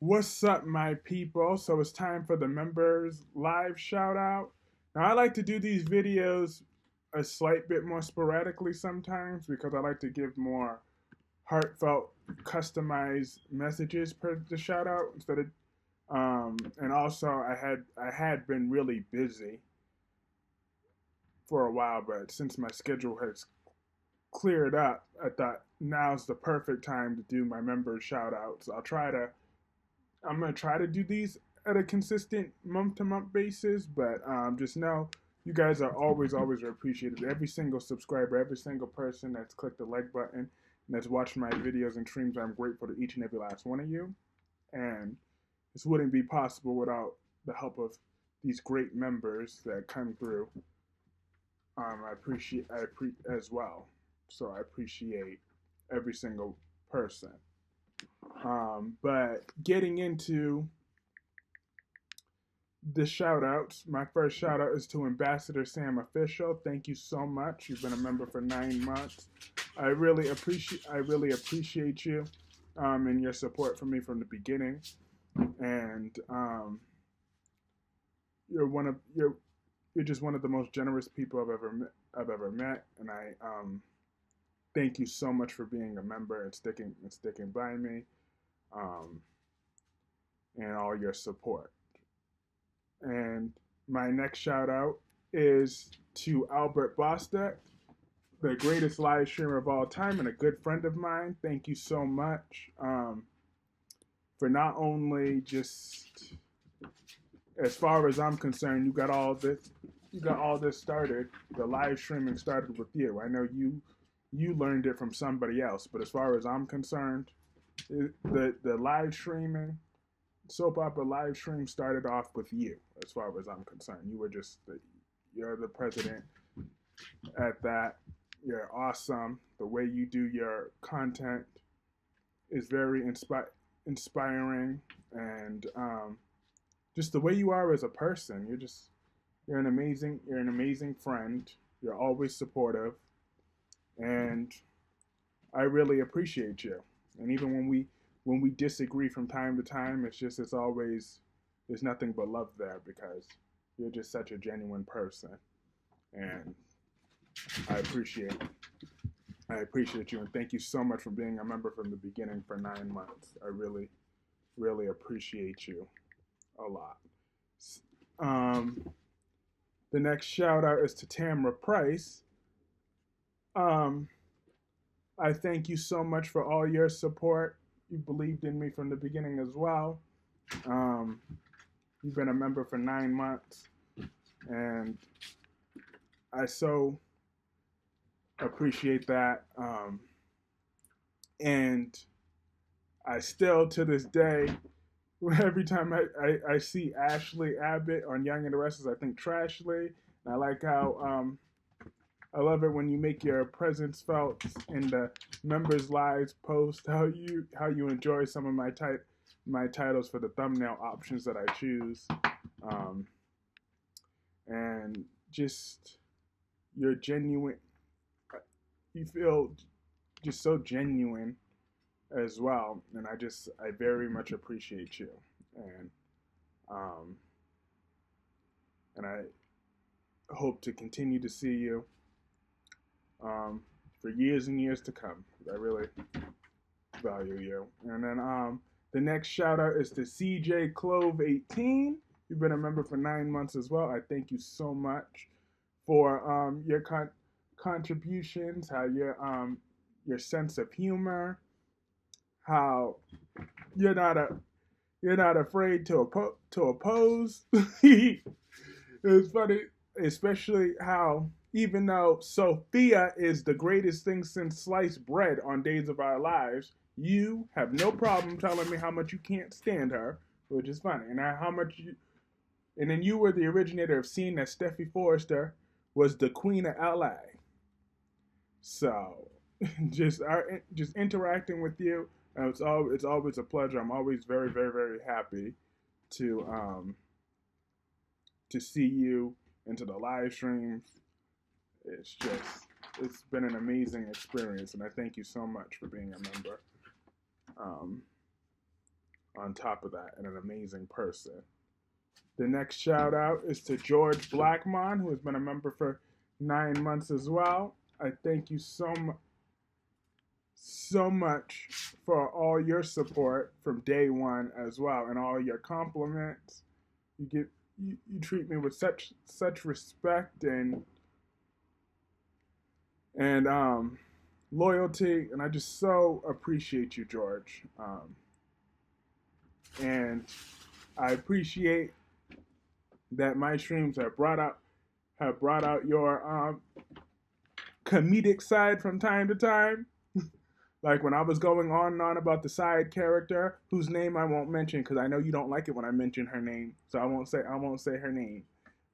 What's up, my people? So it's time for the members live shout out. Now, I like to do these videos a slight bit more sporadically sometimes because I like to give more heartfelt, customized messages per the shout out instead of. And also, I had been really busy for a while, but since my schedule has cleared up, I thought now's the perfect time to do my members shout outs. I'm gonna try to do these at a consistent month to month basis, but just know you guys are always appreciated. Every single subscriber, every single person that's clicked the like button and that's watched my videos and streams, I'm grateful to each and every last one of you. And this wouldn't be possible without the help of these great members that come through. As well. So I appreciate every single person. But getting into the shout outs. My first shout out is to Ambassador Sam Official. Thank you so much. You've been a member for 9 months. I really appreciate you and your support for me from the beginning. And you're one of you're just one of the most generous people I've ever met. And I thank you so much for being a member and sticking by me um, and all your support. And my next shout out is to Albert Bostek, the greatest live streamer of all time and a good friend of mine. Thank you so much for not only just, as far as I'm concerned, you got all this started. The live streaming started with you. I know you learned it from somebody else, but as far as I'm concerned, the live streaming soap opera live stream started off with you, as far as I'm concerned. You're the president at that. You're awesome. The way you do your content is very inspiring, and just the way you are as a person. You're an amazing friend. You're always supportive, and I really appreciate you. And even when we disagree from time to time, it's always there's nothing but love there because you're just such a genuine person, and I appreciate I appreciate you and thank you so much for being a member from the beginning for 9 months. I really appreciate you a lot. Um, the next shout out is to Tamra Price. Um, I thank you so much for all your support. You believed in me from the beginning as well. Um, you've been a member for 9 months, and I so appreciate that. And I still, to this day, every time I see Ashley Abbott on Young and the Restless, I think Trashly. And I like how I love it when you make your presence felt in the members' lives post. How you enjoy some of my titles for the thumbnail options that I choose, um, and just you're genuine. You feel just so genuine as well, and I very much appreciate you, and um, and I hope to continue to see you for years and years to come. I really value you. And then the next shout out is to CJ Clove 18. You've been a member for 9 months as well. I thank you so much for your contributions, how your sense of humor, how you're not a you're not afraid to oppose. It's funny, especially how even though Sophia is the greatest thing since sliced bread on Days of Our Lives, you have no problem telling me how much you can't stand her, which is funny, and how much you. And then you were the originator of seeing that Steffi Forrester was the queen of LA. So, just interacting with you, it's always a pleasure. I'm always very happy to to see you into the live streams. It's been an amazing experience, and I thank you so much for being a member. Um, on top of that, and an amazing person. The next shout out is to George Blackmon, who has been a member for 9 months as well. I thank you so much for all your support from day one as well, and all your compliments. You treat me with such respect and loyalty, and I just so appreciate you, George. And I appreciate that my streams have brought out your comedic side from time to time. Like when I was going on and on about the side character, whose name I won't mention because I know you don't like it when I mention her name, so I won't say her name.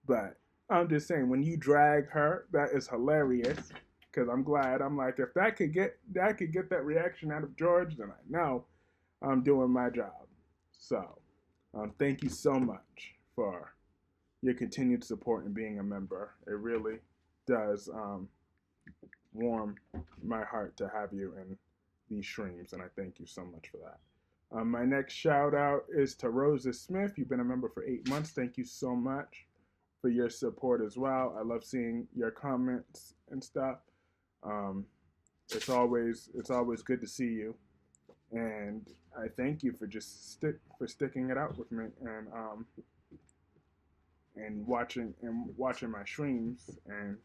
But I'm just saying, when you drag her, that is hilarious. Because I'm glad. I'm like, if that could get that reaction out of George, then I know I'm doing my job. So, thank you so much for your continued support and being a member. It really does warm my heart to have you in these streams, and I thank you so much for that. My next shout out is to Rosa Smith. You've been a member for 8 months. Thank you so much for your support as well. I love seeing your comments and stuff. It's always good to see you, and I thank you for just sticking it out with me and watching my streams and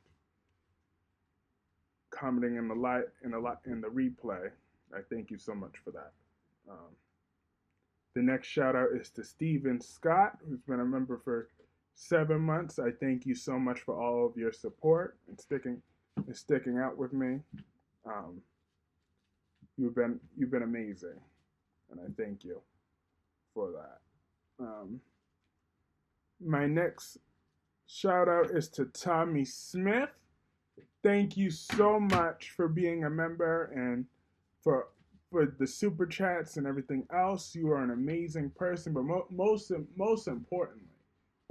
commenting in the replay. I thank you so much for that. The next shout out is to Steven Scott, who's been a member for 7 months. I thank you so much for all of your support and sticking out with me. You've been amazing, and I thank you for that. My next shout out is to Tommy Smith. Thank you so much for being a member and for the super chats and everything else. You are an amazing person, but most importantly,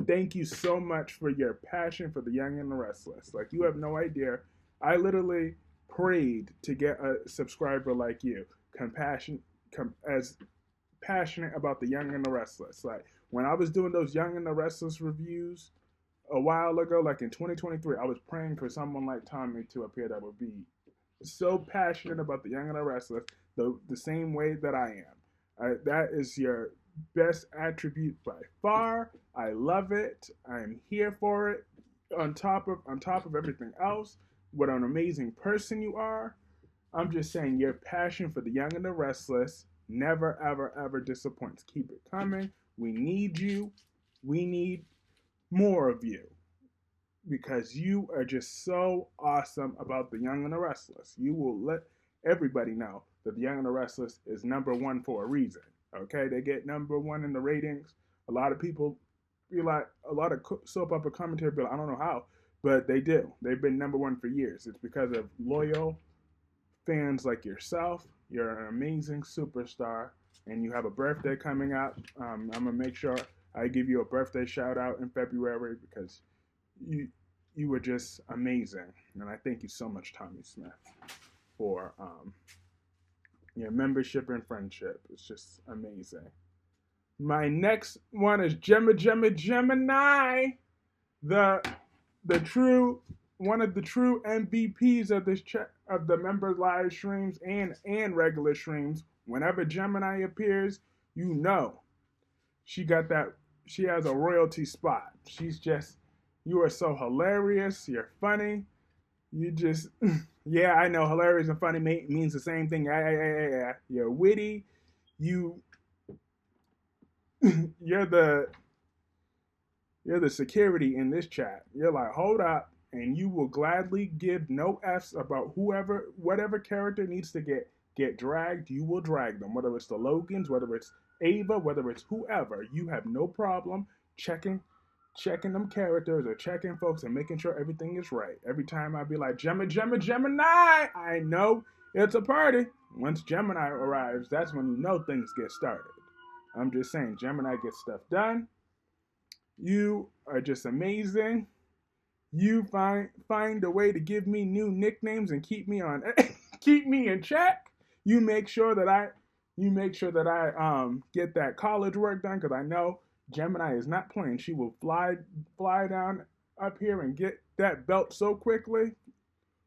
thank you so much for your passion for the young and the restless. Like, you have no idea. I literally prayed to get a subscriber like you, as passionate about the young and the restless. Like, when I was doing those young and the restless reviews a while ago, like in 2023, I was praying for someone like Tommy to appear that would be so passionate about the young and the restless, the same way that I am. That is your best attribute by far. I love it. I'm here for it. On top of everything else, what an amazing person you are. I'm just saying, your passion for the young and the restless never, ever, ever disappoints. Keep it coming. We need you. We need more of you, because you are just so awesome about the young and the restless. You will let everybody know that the young and the restless is #1 for a reason. Okay, they get #1 in the ratings. A lot of people be like, a lot of soap opera commentary be like, I don't know how, but they do. They've been #1 for years. It's because of loyal fans like yourself. You're an amazing superstar, and you have a birthday coming up. I'm gonna make sure I give you a birthday shout out in February, because you were just amazing, and I thank you so much, Tommy Smith, for your membership and friendship. It's just amazing. My next one is Gemini, the true one of the true MVPs of this of the member live streams and regular streams. Whenever Gemini appears, you know she has a royalty spot. You are so hilarious. You're funny. You just, yeah, I know, hilarious and funny means the same thing. Yeah. You're witty. You're the security in this chat. You're like, hold up, and you will gladly give no F's about whatever character needs to get dragged. You will drag them, whether it's the Logans, whether it's Ava, whether it's whoever. You have no problem checking them characters or checking folks and making sure everything is right. Every time I be like, Gemini, I know it's a party. Once Gemini arrives, that's when you know things get started. I'm just saying, Gemini gets stuff done. You are just amazing. You find a way to give me new nicknames and keep me in check. You make sure that You make sure that I get that college work done because I know Gemini is not playing. She will fly down up here and get that belt so quickly.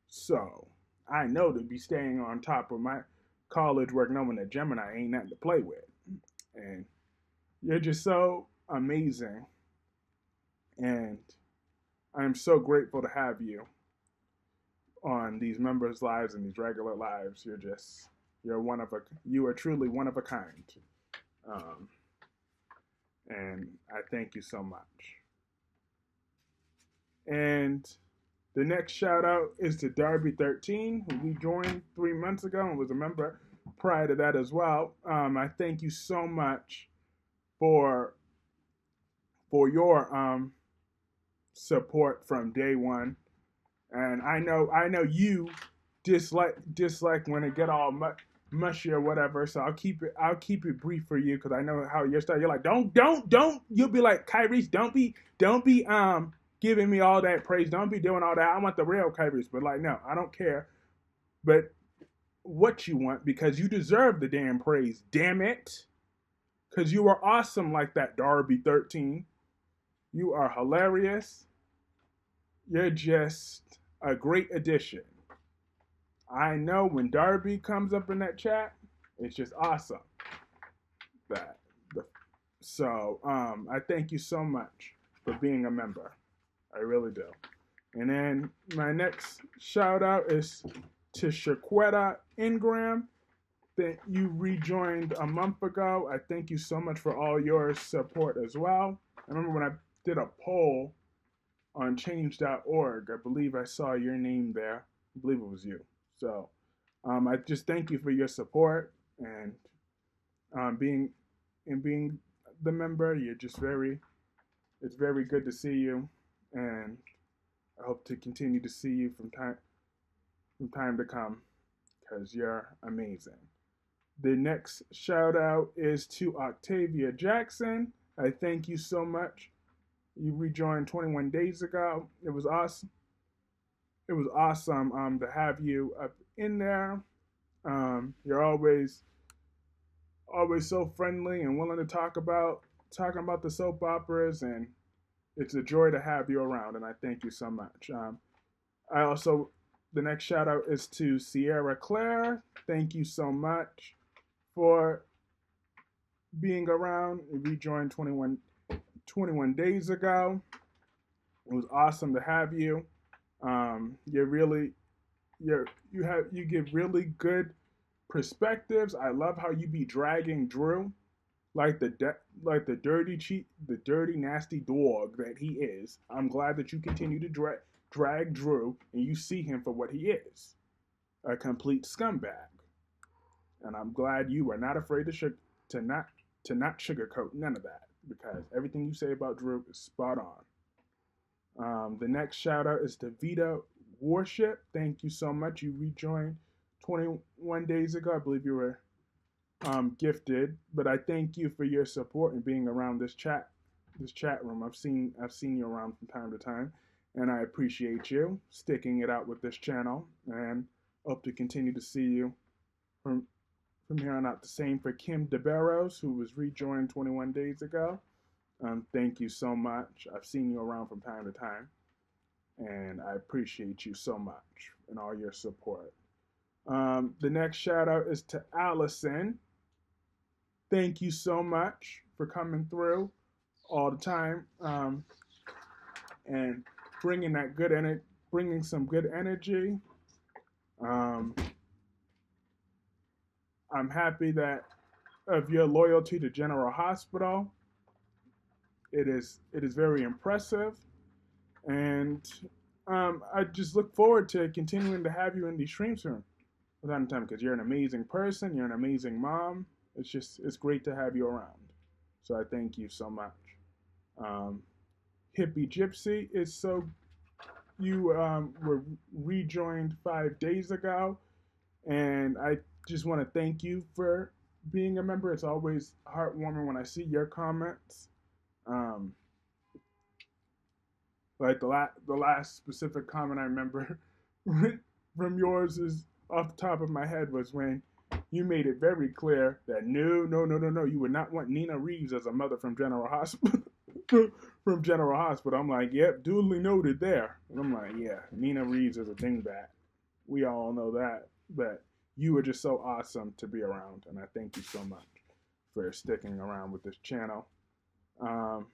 So I know to be staying on top of my college work, knowing that Gemini ain't nothing to play with. And you're just so amazing. And I'm so grateful to have you on these members' lives and these regular lives. You are truly one of a kind. Um, and I thank you so much. And the next shout out is to Darby13, who we joined 3 months ago and was a member prior to that as well. I thank you so much for your support from day one. And I know you dislike when it get all mushy or whatever. So I'll keep it brief for you because I know how your style. You're like don't. You'll be like Kyrie's. Don't be giving me all that praise. Don't be doing all that. I want the real Kyrie's. But like no, I don't care. But what you want because you deserve the damn praise. Damn it. Because you are awesome like that, Darby13. You are hilarious. You're just a great addition. I know when Darby comes up in that chat, it's just awesome. I thank you so much for being a member. I really do. And then my next shout out is to Shaquetta Ingram that you rejoined a month ago. I thank you so much for all your support as well. I remember when I did a poll on change.org, I believe I saw your name there. I believe it was you. So I just thank you for your support and being the member. It's very good to see you, and I hope to continue to see you from time to come because you're amazing. The next shout out is to Octavia Jackson. I thank you so much. You rejoined 21 days ago. It was awesome. It was awesome to have you up in there. You're always so friendly and willing to talking about the soap operas, and it's a joy to have you around. And I thank you so much. The next shout out is to Sierra Claire. Thank you so much for being around. You rejoined 21 days ago. It was awesome to have you. You give really good perspectives. I love how you be dragging Drew like the dirty nasty dog that he is. I'm glad that you continue to drag Drew and you see him for what he is, a complete scumbag. And I'm glad you are not afraid to not sugarcoat none of that because everything you say about Drew is spot on. The next shout out is to Vita Worship. Thank you so much. You rejoined 21 days ago. I believe you were gifted, but I thank you for your support and being around this chat room. I've seen you around from time to time, and I appreciate you sticking it out with this channel, and hope to continue to see you from here on out. The same for Kim DeBarros, who was rejoined 21 days ago. Thank you so much. I've seen you around from time to time, and I appreciate you so much and all your support. The next shout out is to Allison. Thank you so much for coming through all the time and bringing some good energy. I'm happy that of your loyalty to General Hospital. It is very impressive, and I just look forward to continuing to have you in these streams from time to time because you're an amazing person. You're an amazing mom. It's great to have you around. So I thank you so much. Hippie Gypsy is so you were rejoined 5 days ago, and I just want to thank you for being a member. It's always heartwarming when I see your comments. Like the last specific comment I remember from yours is off the top of my head was when You made it very clear that no, no, no, no, no, you would not want Nina Reeves as a mother from General Hospital. From General Hospital. I'm like, yep, duly noted there. And I'm like, yeah, Nina Reeves is a dingbat. We all know that. But you were just so awesome to be around, and I thank you so much for sticking around with this channel. Um,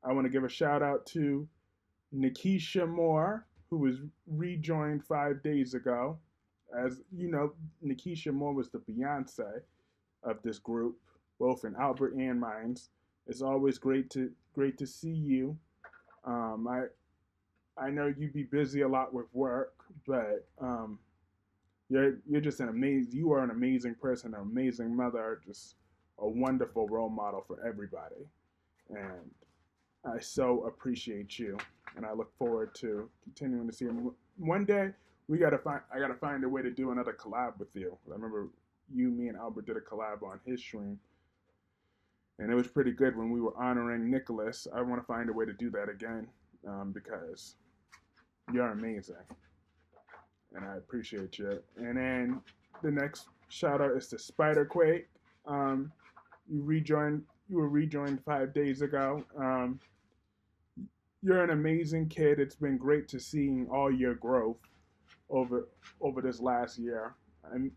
I want to give a shout out to Nikisha Moore, who was rejoined 5 days ago. As you know, Nikisha Moore was the Beyonce of this group, both in Albert and Mines. It's always great to see you. I know you be busy a lot with work, but you're just an amazing. You are an amazing person, an amazing mother, just a wonderful role model for everybody, and I so appreciate you, and I look forward to continuing to see him. One day, I gotta find a way to do another collab with you. I remember you, me, and Albert did a collab on his stream, and it was pretty good when we were honoring Nicholas. I want to find a way to do that again because you're amazing, and I appreciate you. And then the next shout out is to Spiderquake. Um, you were rejoined 5 days ago. You're an amazing kid. It's been great to seeing all your growth over this last year.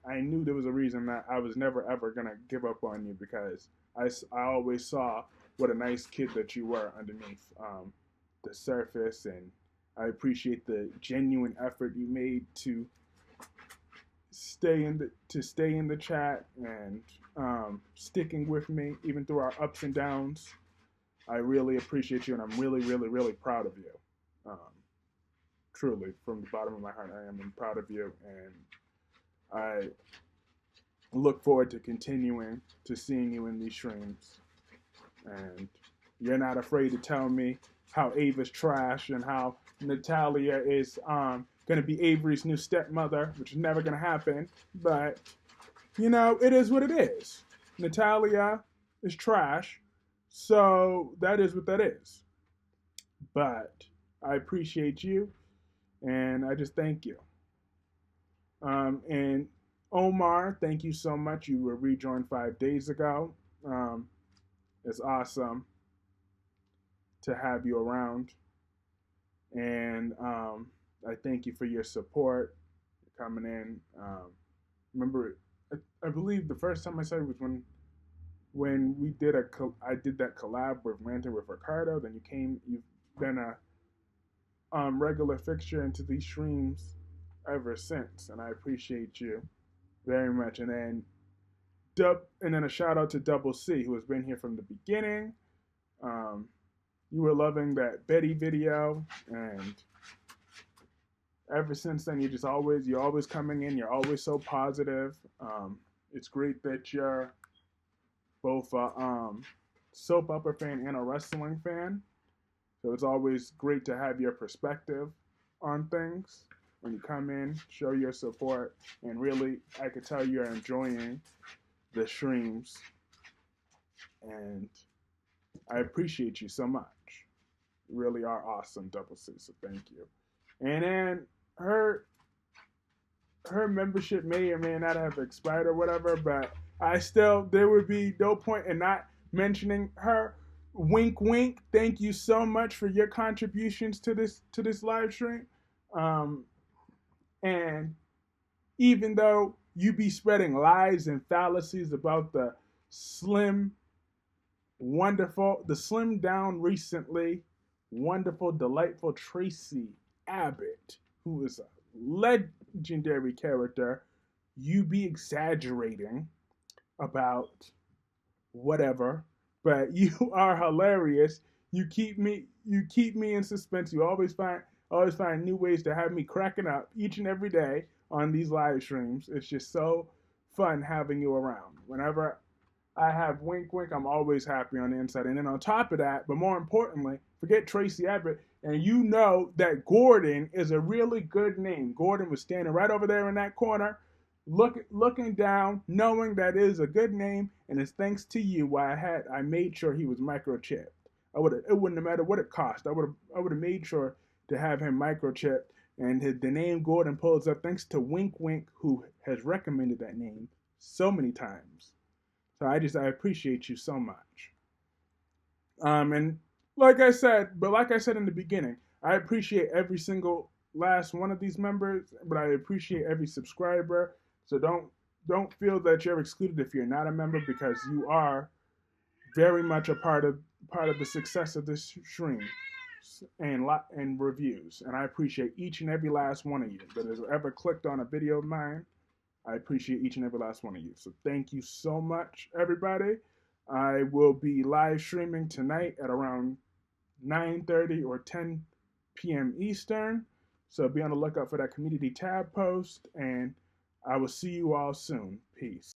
I knew there was a reason that I was never ever gonna give up on you because I always saw what a nice kid that you were underneath the surface, and I appreciate the genuine effort you made to stay in the chat and sticking with me even through our ups and downs. I really appreciate you, and I'm really, really, really proud of you. Um, Truly, from the bottom of my heart, I am proud of you, and I look forward to continuing to seeing you in these streams. And you're not afraid to tell me how Ava's trash and how Natalia is going to be Avery's new stepmother, which is never going to happen. But, you know, it is what it is. Natalia is trash, so that is what that is. But I appreciate you, and I just thank you. And Omar, thank you so much. You were rejoined 5 days ago. It's awesome to have you around. And I thank you for your support coming in. Remember, I believe the first time I said it was when I did that collab with Ranting with Ricardo. Then you've been a regular fixture into these streams ever since, and I appreciate you very much. And then a shout out to Double C, who has been here from the beginning. You were loving that Betty video, and ever since then, you're always coming in. You're always so positive. It's great that you're both a soap opera fan and a wrestling fan. So it's always great to have your perspective on things when you come in, show your support, and really, I could tell you're enjoying the streams, and I appreciate you so much. You really are awesome, Double C, so thank you. And then her membership may or may not have expired or whatever, but there would be no point in not mentioning her. Wink, wink. Thank you so much for your contributions to this live stream. And even though you be spreading lies and fallacies about the slim down recently wonderful, delightful Tracy Abbott, who is a legendary character, you be exaggerating about whatever, but you are hilarious. You keep me in suspense. You always find new ways to have me cracking up each and every day on these live streams. It's just so fun having you around. Whenever I have wink wink, I'm always happy on the inside. And then on top of that, but more importantly, forget Tracy Abbott, and you know that Gordon is a really good name. Gordon was standing right over there in that corner, looking down, knowing that it is a good name, and it's thanks to you why I made sure he was microchipped. It wouldn't have mattered what it cost. I would have made sure to have him microchipped, and the name Gordon pulls up thanks to Wink Wink, who has recommended that name so many times. So I appreciate you so much. And like I said in the beginning, I appreciate every single last one of these members, but I appreciate every subscriber. So don't feel that you're excluded if you're not a member, because you are very much a part of the success of this stream and reviews. And I appreciate each and every last one of you that has ever clicked on a video of mine. I appreciate each and every last one of you. So thank you so much, everybody. I will be live streaming tonight at around 9:30 or 10 p.m. Eastern. So be on the lookout for that community tab post, and I will see you all soon. Peace.